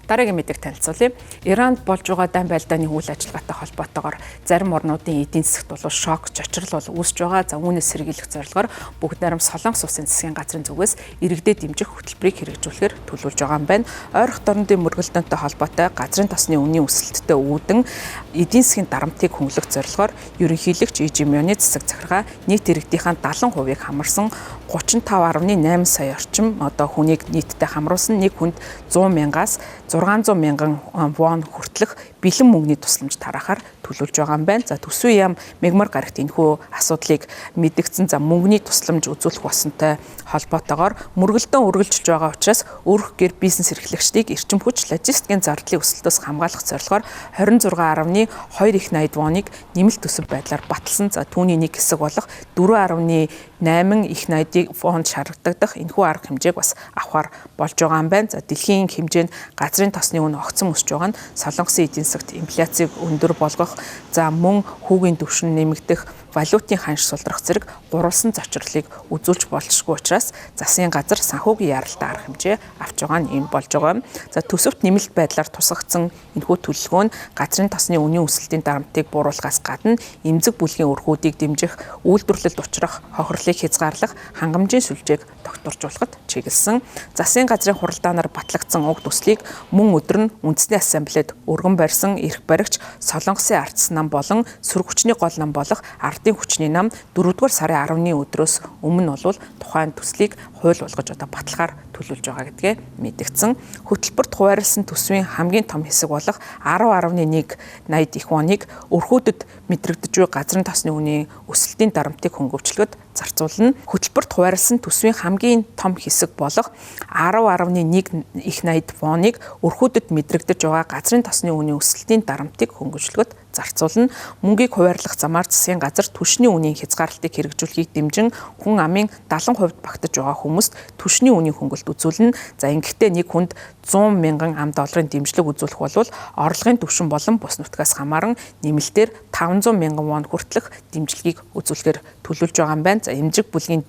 Дараагийн мэдээг танилцуулъя. Иранд болж байгаа дан байлдааны үйл ажиллагаатай холбоотойгоор зарим орнуудын эдийн засагт бол шок, чочрол бол үүсэж байгаа. За үүнээс сэргийлэх зорилгоор бүгд найрамд Солонгос улсын засгийн газрын зүгээс иргэдэд дэмжих хөтөлбөрийг хэрэгжүүлэхээр төлөвлөж байгаа юм байна. Ойрхон дорнодын мөргөлдөөнтэй холбоотой газрын тосны үнийн өсөлттэй үүдэн эдийн засгийн дарамтыг хөнгөлөх зорилгоор ерөнхийлөгч Ижимёны засаг захиргаа нийт иргэдийнхэн 70%-ийг хамарсан 35.8 сая орчим хүнийг нийтдээ хамруулсан. Нэг хүнд 100 мянгаас 600 мянган вон хүртэлх бэлэн мөнгөний тусламж тараахаар төлөвлөж байгаа юм байна. За төсвийн яам мегмар гарагт энэхүү асуудлыг мэдгдсэн. За мөнгөний тусламж үзүүлэх болсонтой холбоотойгоор мөргөлдөөн үргэлжилж байгаа учраас өөрөх гэр бизнес эрхлэгчдийг эрчим хүч логистикийн зардлын өсөлтөөс хамгаалах зорилгоор 26.2 их найд воныг нэмэлт төсөв байдлаар баталсан. За түүний нэг хэсэг болох 4.8 их найдыг фонд шаарддаг энэхүү арга хэмжээг бас авахар болж байгаа юм байна. За дэлхийн хэмжээнд газрын тосны үн огцон өсөж байгаа нь Солонгосын эдийн засагт инфляцийг өндөр болгох, за мөн хүүгийн түвшин нэмэгдэх, валютын ханш сулрах зэрэг гурвалсан зочрлыг үзүүлж болшгүй учраас засгийн газар санхүүгийн яралтай арга хэмжээ авч байгаа нь энэ болж байгаа юм. За төсөвт нэмэлт байдлаар тусгагдсан энэхүү төлөвлөгөө нь газрын тосны үнийн өсөлтийн дарамтыг бууруулахаас гадна эмзэг бүлгийн өрхүүдийг дэмжих, үйлдвэрлэлд учрах хохирлыг хязгаарлах, хангамжийн сүлжээг тогтворжуулахад чиглэсэн. Засгийн газрын хуралдаанаар батлагдсан уг төслийг мөн өдөр нь үндэсний ассамблеад өргөн барьсан эрх баригч Солонгосын ардс нам болон сөрөг хүчний гол нам болох ардын хүчний нам 4-р сарын 10-ны өдрөөс өмнө бол тухайн төслийг хууль болгож батлахаар төлөвлөж байгаа гэдгээ мэдгдсэн. Хөтөлбөрт хуваарлсан төсвийн хамгийн том хэсэг болох 10.180 их воныг өрхүүдэд мэдрэгдэж буй газрын тосны үнийн өсөлтийн дарамтыг хөнгөвчлөхөд зарцуулна. Хөтөлбөрт хуваарлсан төсвийн хамгийн том хэсэг болох 10.1 их найд воныг өрхүүдэд мэдрэгдэж байгаа газрын тосны үнийн өсөлтийн дарамтыг хөнгөвчлөхөд зарцуулна. Мөнгийг хуваарлах замаар засгийн газар түвшний үнийн хязгаарлалтыг хэрэгжүүлэхийг дэмжин хүн амын 70% багтаж байгаа хүмүүст түвшний үнийн хөнгөлт үзүүлнэ. За ингэхдээ нэг хүнд 100 мянган $100 дэмжлэг үзүүлэх бол орлогын түвшин болон бус нутгаас хамааран нэмэлтээр 500 мянган вон хүртэлх дэмжлэгийг үзүүлэхээр төлөвлөж байгаа юм байна. За эмзэг бүлгийн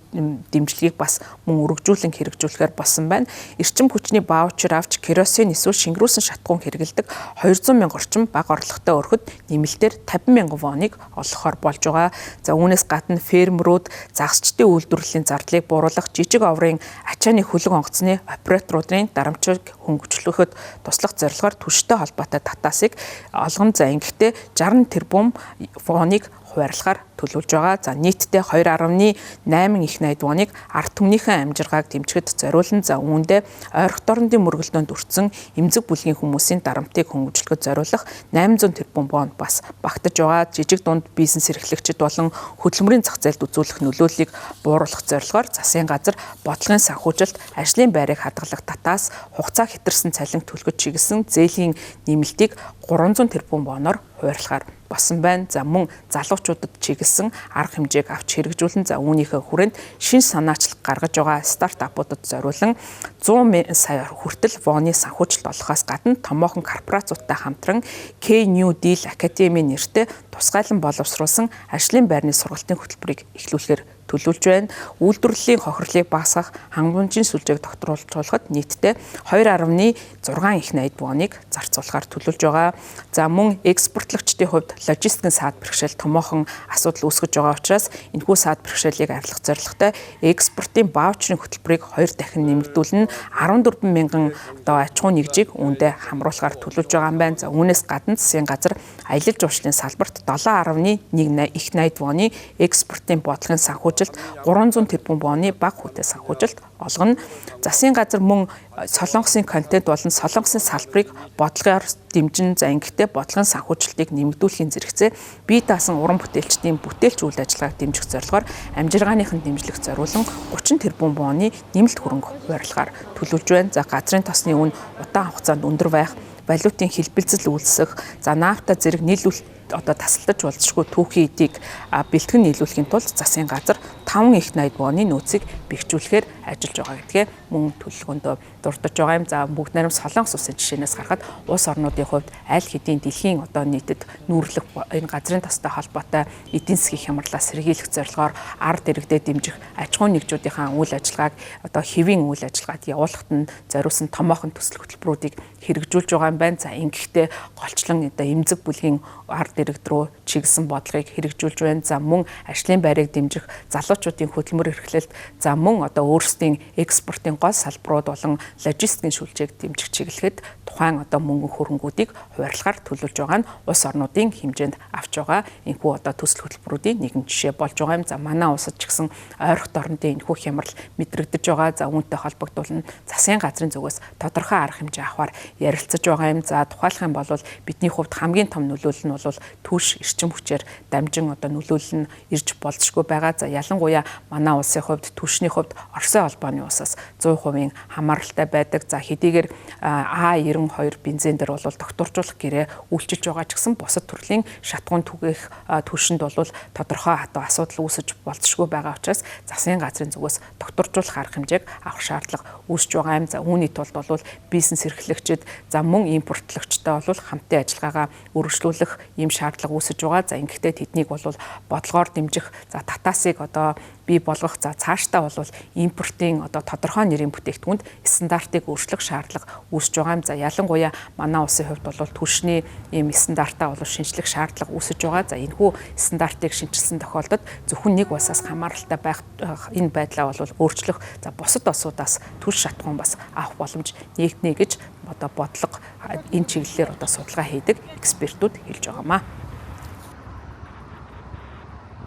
дэмжлэгийг бас мөн өргөжүүлэн хэрэгжүүлэхээр болсон байна. Эрчим хүчний ваучер авч керосин эсвэл шингэрүүлсэн шатгуун хэрэгэлдэг 200 мянга орчим бага орлоготой өрхөд нэмэлтээр 50 мянган воныг олгохоор болж байгаа. За үүнээс гадна фермерүүд загасчдын үйлдвэрлэлийн зардлыг бууруулах, жижиг оврын ачааны хөлөг онгоцны операторуудын дарамтыг хөнгөлчлөхөд туслах зорилгоор түвштэй холбоотой татаасыг олгон. За ингэхдээ 60 тэрбум воныг хуваарлахаар төлөвлөж байгаа. За нийтдээ 2.8 их найд воныг ард түмнийхэн амжиргааг дэмжихэд зориулна. За үүндээ ойрхон дорнодын мөргөлдөөнд өртсөн эмзэг бүлгийн хүмүүсийн дарамтыг хөнгөлчлөхөд зориулах 800 тэрбум вон бас багтаж байгаа. Жижиг дунд бизнес эрхлэгчид болон хөдөлмөрийн зах зээлд үзүүлэх нөлөөллийг бууруулах зорилгоор засгийн газар бодлогын санхүүжилт, ажлын байрыг хадгалах татаас хугацаа хэтэрсэн цалин төлөхөд чиглэсэн зээлийн нэмэлтийг 300 тэрбум воноор хуваарлахаар болсон байна. За мөн залуучуудад чиглэсэн арга хэмжээг авч хэрэгжүүлэн. За үүнийхээ хүрээнд шин санаачлал гаргаж байгаа стартапуудад зориулан 100 сая хүртэл воны санхүүжилт олохоос гадна томоохон корпорациудтай хамтран K-New Deal Academy нэртэй тусгайлан боловсруулсан ажлын байрны сургалтын хөтөлбөрийг эхлүүлэхээр төлөвлөж байна. Үйлдвэрлэлийн хохирлыг багасгах, хангамжийн сүлжээг тогтворуулахад нийтдээ 2.6 их найд воныг зарцуулахаар төлөвлөж байгаа. За мөн экспортлогчдын хувьд логистикийн саад бэрхшээл томоохон асуудал үүсгэж байгаа учраас энэхүү саад бэрхшээлийг арилгах зорилготой экспортын ваучерын хөтөлбөрийг 2 дахин нэмэгдүүлнэ. 14 мянган аж ахуй нэгжийг үүндээ хамруулахаар төлөвлөж байгаа юм байна. За үүнээс гадна засгийн газар аялал жуулчлалын салбарт 7.1 их найд воны экспортын бодлогын санхүүжилт, 300 тэрбум воны бага хүүтэй санхүүжилт олгоно. Засгийн газар мөн Солонгосын контент болон Солонгосын салбарыг бодлогоор дэмжин. За ингэхдээ бодлогын санхүүжилтийг нэмэгдүүлэхийн зэрэгцээ бие даасан уран бүтээлчдийн бүтээлч үйл ажиллагааг дэмжих зорилгоор амжиргааныхын дэмжлэг зориулан 30 тэрбум воны нэмэлт хөрөнгө хуваарлахаар төлөвлөж байна. За газрын тосны үн удаан хугацаанд өндөр байх, валютын хэлбэлцэл үүсэх, за нафта зэрэг нийлүүлэлт тасалдаж болзошгүй түүхийн эдийг бэлтгэн нийлүүлэхийн тулд засгийн газар 5 их найд воны нөөцийг бэхжүүлэхээр ажиллаж байгаа гэдгээ мөн төлөвлөгөөндөө дурдж байгаа юм. За бүгд найрамд Солонгос улсын жишээнээс гарахад улс орнуудын хувьд аль хэдийн дэлхийн нийтэд нүүрлэх энэ газрын тостой холбоотой эдийн засгийн хямралаа сэргийлэх зорилгоор ард иргэдэд дэмжих аж ахуйн нэгжүүдийн үйл ажиллагааг хэвийн үйл ажиллагаад явуулахад нь зориулсан томоохон төсөл хөтөлбөрүүдийг хэрэгжүүлж байгаа юм байна. За ингэхдээ голчлон одоо эмзэг бүлгийн ард иргэд рүү чиглэсэн бодлогыг хэрэгжүүлж байна. За мөн ажлын байрыг дэмжих залуучуудын хөдөлмөр эрхлэлт, за мөн одоо өөрсдийн экспортын гол салбарууд болон логистикийн шүүлжээг дэмжих чиглэхэд тухайн одоо мөнгөн хөрөнгүүдийг хуваарлахаар төлөвлөж байгаа нь улс орнуудын хэмжээнд авч байгаа. Энэхүү одоо төсөл хөтөлбөрүүдийн нэгэн жишээ болж байгаа юм. За манай улсад ч гэсэн ойрхот орнуудын энэхүү хямрал мэдрэгдэж байгаа. За үүнтэй холбогдуулан засгийн газрын зүгээс тодорхой арга хэмжээ авахар ярилцаж байгаа юм. За тухайлах юм бол бидний хувьд хамгийн том нөлөөлөл нь бол түлш эрчим хүчээр дамжин одоо нөлөөлөл нь ирж болзошгүй байгаа. За ялангуяа манай улсын хувьд түлшний хувьд Оросын холбооны улсаас 100% хамааралтай байдаг. За хэдийгээр А92 бензин дээр бол докторжуулах гэрээ үйлчилж байгаа ч гэсэн бусад төрлийн шатгуун түгээх түлшинд бол тодорхой одоо асуудал үүсэж болзошгүй байгаа учраас засгийн газрын зүгээс докторжуулах арга хэмжээг авах шаардлага үүсэж байгаа юм. За үүний тулд бол бизнес эрхлэгчид, за мөн импортлогчтой бол хамтын ажиллагаагаа өргөжлүүлэх ийм шаардлага үүсэж байгаа. За ингэхдээ тэднийг бол бодлогоор дэмжих, за татаасыг одоо бий болгох, за цаашдаа бол импортын одоо тодорхой нэрийн бүтээгдэхүүнд стандартыг өөрчлөх шаардлага үүсэж байгаа юм. За ялангуяа манай улсын хувьд бол түлшний ийм стандартаа бол шинжлэх шаардлага үүсэж байгаа. За энэхүү стандартыг шинжилсэн тохиолдолд зөвхөн нэг улсаас хамааралтай байх энэ байдлаа бол өөрчлөх, за бусад улсуудаас түлш шатгуун бас авах боломж нэгднэ гэж одоо бодлого энэ чиглэлээр одоо судалгаа хийдэг экспертүүд хэлж байгаамаа.